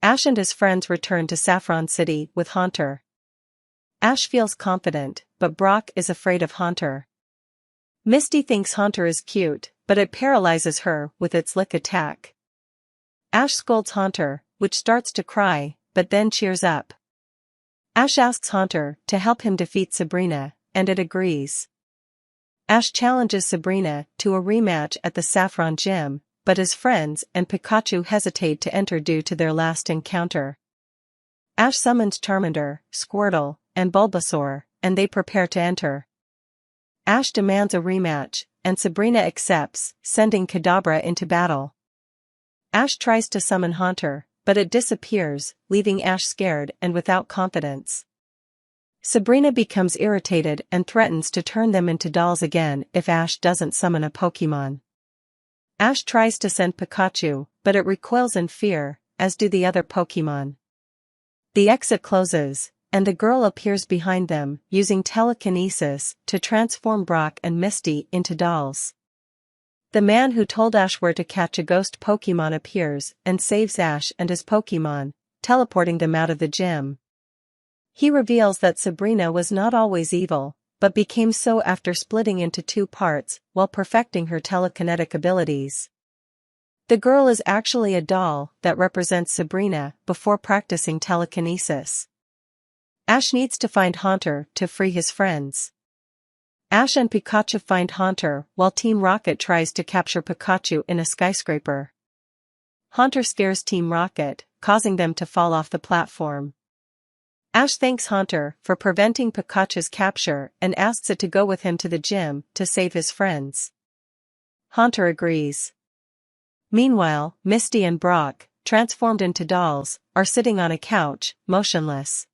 Ash and his friends return to Saffron City with Haunter. Ash feels confident, but Brock is afraid of Haunter. Misty thinks Haunter is cute, but it paralyzes her with its lick attack. Ash scolds Haunter, which starts to cry, but then cheers up. Ash asks Haunter to help him defeat Sabrina, and it agrees. Ash challenges Sabrina to a rematch at the Saffron Gym, but his friends and Pikachu hesitate to enter due to their last encounter. Ash summons Charmander, Squirtle, and Bulbasaur, and they prepare to enter. Ash demands a rematch, and Sabrina accepts, sending Kadabra into battle. Ash tries to summon Haunter, but it disappears, leaving Ash scared and without confidence. Sabrina becomes irritated and threatens to turn them into dolls again if Ash doesn't summon a Pokémon. Ash tries to send Pikachu, but it recoils in fear, as do the other Pokémon. The exit closes, and the girl appears behind them, using telekinesis to transform Brock and Misty into dolls. The man who told Ash where to catch a ghost Pokémon appears and saves Ash and his Pokémon, teleporting them out of the gym. He reveals that Sabrina was not always evil, but became so after splitting into two parts while perfecting her telekinetic abilities. The girl is actually a doll that represents Sabrina before practicing telekinesis. Ash needs to find Haunter to free his friends. Ash and Pikachu find Haunter while Team Rocket tries to capture Pikachu in a skyscraper. Haunter scares Team Rocket, causing them to fall off the platform. Ash thanks Haunter for preventing Pikachu's capture and asks it to go with him to the gym to save his friends. Haunter agrees. Meanwhile, Misty and Brock, transformed into dolls, are sitting on a couch, motionless.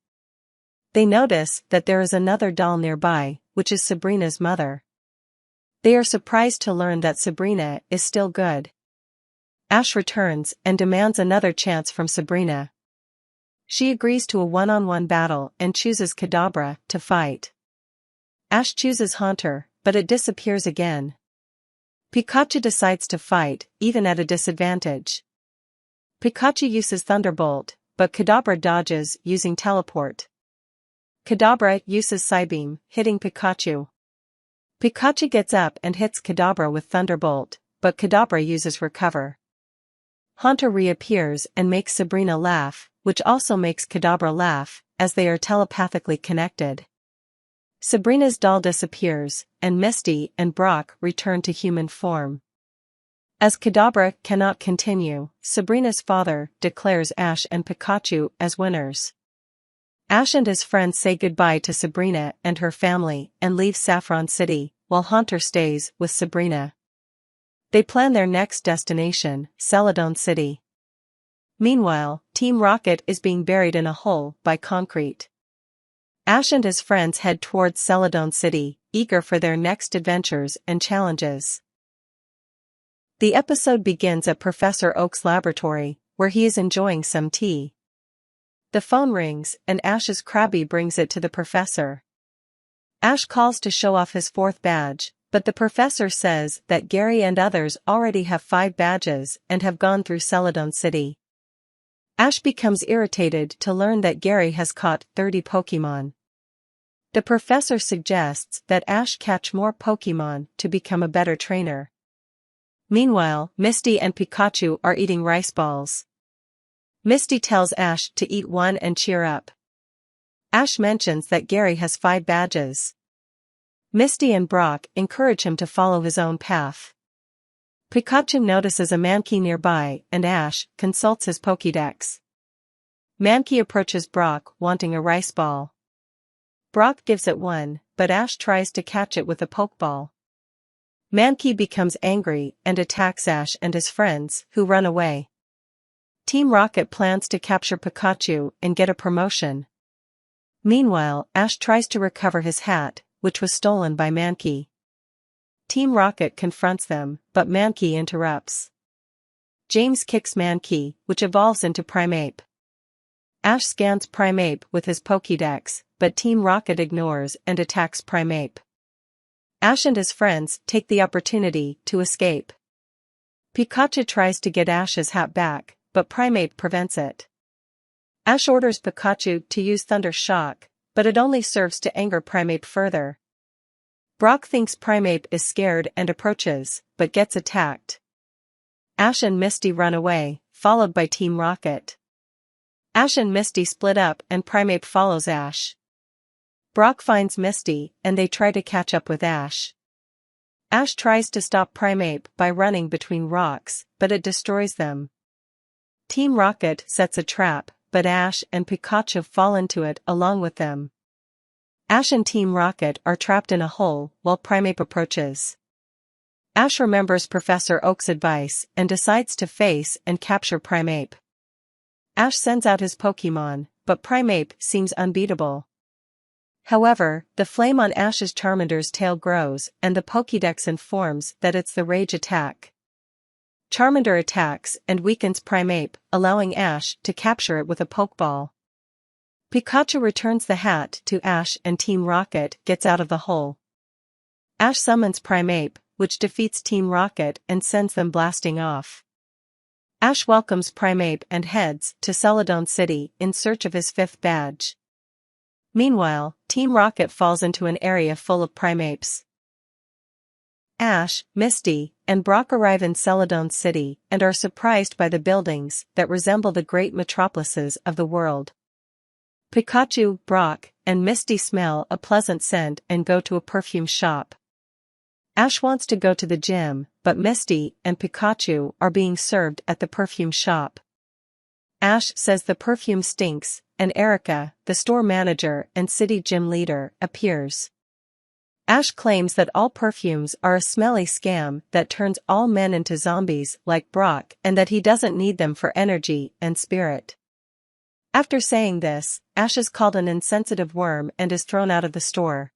They notice that there is another doll nearby, which is Sabrina's mother. They are surprised to learn that Sabrina is still good. Ash returns and demands another chance from Sabrina. She agrees to a one-on-one battle and chooses Kadabra to fight. Ash chooses Haunter, but it disappears again. Pikachu decides to fight, even at a disadvantage. Pikachu uses Thunderbolt, but Kadabra dodges using Teleport. Kadabra uses Psybeam, hitting Pikachu. Pikachu gets up and hits Kadabra with Thunderbolt, but Kadabra uses Recover. Haunter reappears and makes Sabrina laugh, which also makes Kadabra laugh, as they are telepathically connected. Sabrina's doll disappears, and Misty and Brock return to human form. As Kadabra cannot continue, Sabrina's father declares Ash and Pikachu as winners. Ash and his friends say goodbye to Sabrina and her family and leave Saffron City, while Haunter stays with Sabrina. They plan their next destination, Celadon City. Meanwhile, Team Rocket is being buried in a hole by concrete. Ash and his friends head towards Celadon City, eager for their next adventures and challenges. The episode begins at Professor Oak's laboratory, where he is enjoying some tea. The phone rings, and Ash's Krabby brings it to the professor. Ash calls to show off his 4th badge, but the professor says that Gary and others already have 5 badges and have gone through Celadon City. Ash becomes irritated to learn that Gary has caught 30 Pokémon. The professor suggests that Ash catch more Pokémon to become a better trainer. Meanwhile, Misty and Pikachu are eating rice balls. Misty tells Ash to eat one and cheer up. Ash mentions that Gary has 5 badges. Misty and Brock encourage him to follow his own path. Pikachu notices a Mankey nearby and Ash consults his Pokédex. Mankey approaches Brock wanting a rice ball. Brock gives it one, but Ash tries to catch it with a Pokeball. Mankey becomes angry and attacks Ash and his friends, who run away. Team Rocket plans to capture Pikachu and get a promotion. Meanwhile, Ash tries to recover his hat, which was stolen by Mankey. Team Rocket confronts them, but Mankey interrupts. James kicks Mankey, which evolves into Primeape. Ash scans Primeape with his Pokédex, but Team Rocket ignores and attacks Primeape. Ash and his friends take the opportunity to escape. Pikachu tries to get Ash's hat back, but Primeape prevents it. Ash orders Pikachu to use Thunder Shock, but it only serves to anger Primeape further. Brock thinks Primeape is scared and approaches, but gets attacked. Ash and Misty run away, followed by Team Rocket. Ash and Misty split up and Primeape follows Ash. Brock finds Misty and they try to catch up with Ash. Ash tries to stop Primeape by running between rocks, but it destroys them. Team Rocket sets a trap, but Ash and Pikachu fall into it along with them. Ash and Team Rocket are trapped in a hole while Primeape approaches. Ash remembers Professor Oak's advice and decides to face and capture Primeape. Ash sends out his Pokémon, but Primeape seems unbeatable. However, the flame on Ash's Charmander's tail grows and the Pokédex informs that it's the Rage attack. Charmander attacks and weakens Primeape, allowing Ash to capture it with a Pokeball. Pikachu returns the hat to Ash and Team Rocket gets out of the hole. Ash summons Primeape, which defeats Team Rocket and sends them blasting off. Ash welcomes Primeape and heads to Celadon City in search of his 5th badge. Meanwhile, Team Rocket falls into an area full of Primapes. Ash, Misty, and Brock arrive in Celadon City and are surprised by the buildings that resemble the great metropolises of the world. Pikachu, Brock, and Misty smell a pleasant scent and go to a perfume shop. Ash wants to go to the gym, but Misty and Pikachu are being served at the perfume shop. Ash says the perfume stinks, and Erica, the store manager and city gym leader, appears. Ash claims that all perfumes are a smelly scam that turns all men into zombies like Brock and that he doesn't need them for energy and spirit. After saying this, Ash is called an insensitive worm and is thrown out of the store.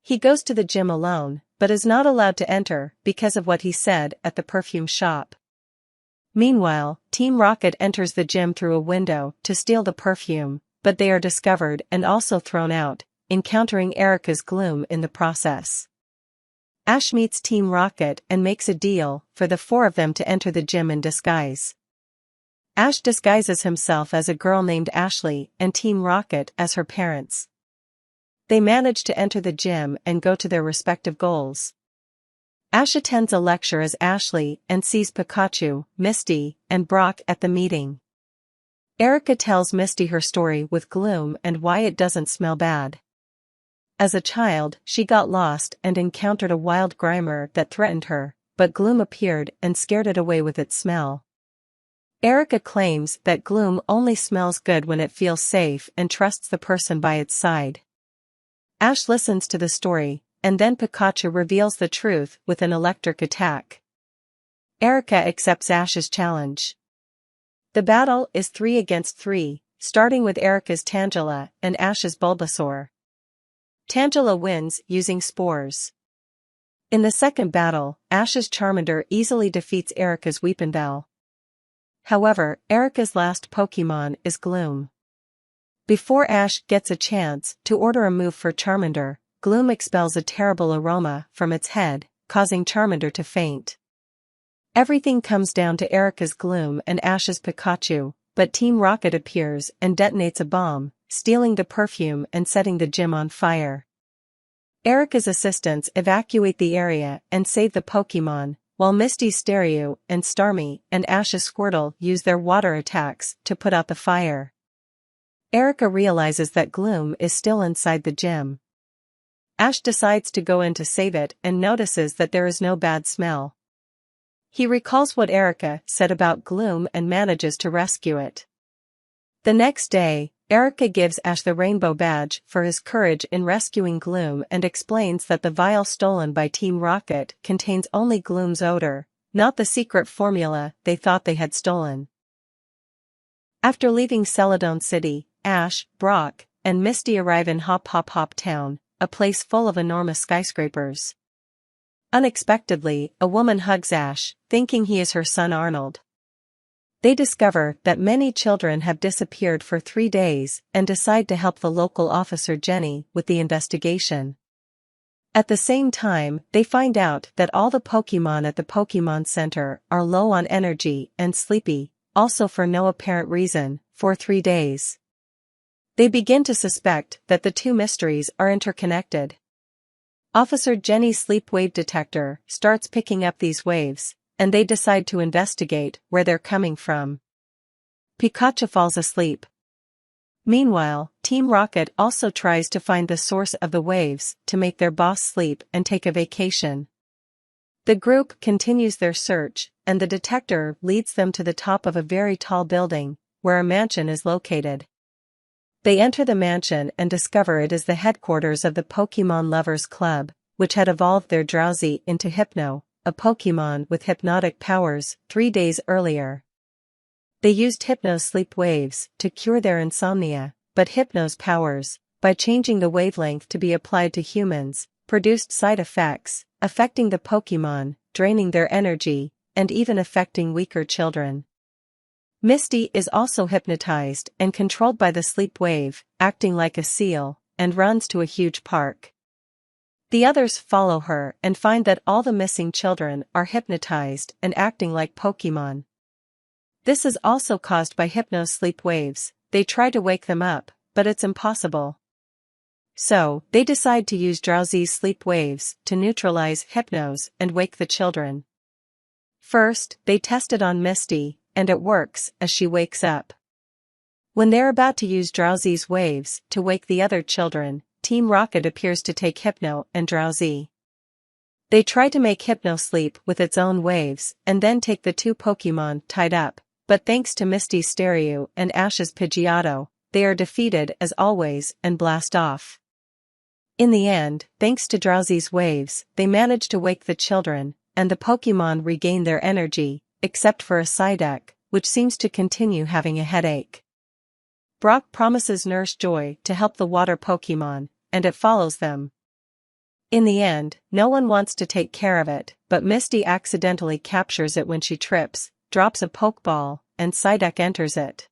He goes to the gym alone, but is not allowed to enter because of what he said at the perfume shop. Meanwhile, Team Rocket enters the gym through a window to steal the perfume, but they are discovered and also thrown out, encountering Erica's gloom in the process. Ash meets Team Rocket and makes a deal for the 4 of them to enter the gym in disguise. Ash disguises himself as a girl named Ashley and Team Rocket as her parents. They manage to enter the gym and go to their respective goals. Ash attends a lecture as Ashley and sees Pikachu, Misty, and Brock at the meeting. Erica tells Misty her story with gloom and why it doesn't smell bad. As a child, she got lost and encountered a wild Grimer that threatened her, but gloom appeared and scared it away with its smell. Erica claims that gloom only smells good when it feels safe and trusts the person by its side. Ash listens to the story, and then Pikachu reveals the truth with an electric attack. Erica accepts Ash's challenge. The battle is 3 against 3, starting with Erica's Tangela and Ash's Bulbasaur. Tangela wins using spores. In the second battle, Ash's Charmander easily defeats Erica's Weepinbell. However, Erica's last Pokémon is Gloom. Before Ash gets a chance to order a move for Charmander, Gloom expels a terrible aroma from its head, causing Charmander to faint. Everything comes down to Erica's Gloom and Ash's Pikachu, but Team Rocket appears and detonates a bomb, stealing the perfume and setting the gym on fire. Erica's assistants evacuate the area and save the Pokémon, while Misty's Staryu and Starmie and Ash's Squirtle use their water attacks to put out the fire. Erica realizes that Gloom is still inside the gym. Ash decides to go in to save it and notices that there is no bad smell. He recalls what Erica said about Gloom and manages to rescue it. The next day, Erica gives Ash the Rainbow Badge for his courage in rescuing Gloom and explains that the vial stolen by Team Rocket contains only Gloom's odor, not the secret formula they thought they had stolen. After leaving Celadon City, Ash, Brock, and Misty arrive in Hop Hop Hop Town, a place full of enormous skyscrapers. Unexpectedly, a woman hugs Ash, thinking he is her son Arnold. They discover that many children have disappeared for 3 days and decide to help the local officer Jenny with the investigation. At the same time, they find out that all the Pokémon at the Pokémon Center are low on energy and sleepy, also for no apparent reason, for 3 days. They begin to suspect that the two mysteries are interconnected. Officer Jenny's sleep wave detector starts picking up these waves, and they decide to investigate where they're coming from. Pikachu falls asleep. Meanwhile, Team Rocket also tries to find the source of the waves to make their boss sleep and take a vacation. The group continues their search, and the detector leads them to the top of a very tall building, where a mansion is located. They enter the mansion and discover it is the headquarters of the Pokémon Lovers Club, which had evolved their Drowsy into Hypno, a Pokémon with hypnotic powers, 3 days earlier. They used Hypno's sleep waves to cure their insomnia, but Hypno's powers, by changing the wavelength to be applied to humans, produced side effects, affecting the Pokémon, draining their energy, and even affecting weaker children. Misty is also hypnotized and controlled by the sleep wave, acting like a seal, and runs to a huge park. The others follow her and find that all the missing children are hypnotized and acting like Pokémon. This is also caused by Hypno's sleep waves. They try to wake them up, but it's impossible. So, they decide to use Drowsy's sleep waves to neutralize Hypno's and wake the children. First, they test it on Misty, and it works as she wakes up. When they're about to use Drowsy's waves to wake the other children, Team Rocket appears to take Hypno and Drowsy. They try to make Hypno sleep with its own waves and then take the two Pokémon tied up, but thanks to Misty's Stereo and Ash's Pidgeotto, they are defeated as always and blast off. In the end, thanks to Drowsy's waves, they manage to wake the children, and the Pokémon regain their energy, except for a Psyduck, which seems to continue having a headache. Brock promises Nurse Joy to help the water Pokémon, and it follows them. In the end, no one wants to take care of it, but Misty accidentally captures it when she trips, drops a Pokeball, and Psyduck enters it.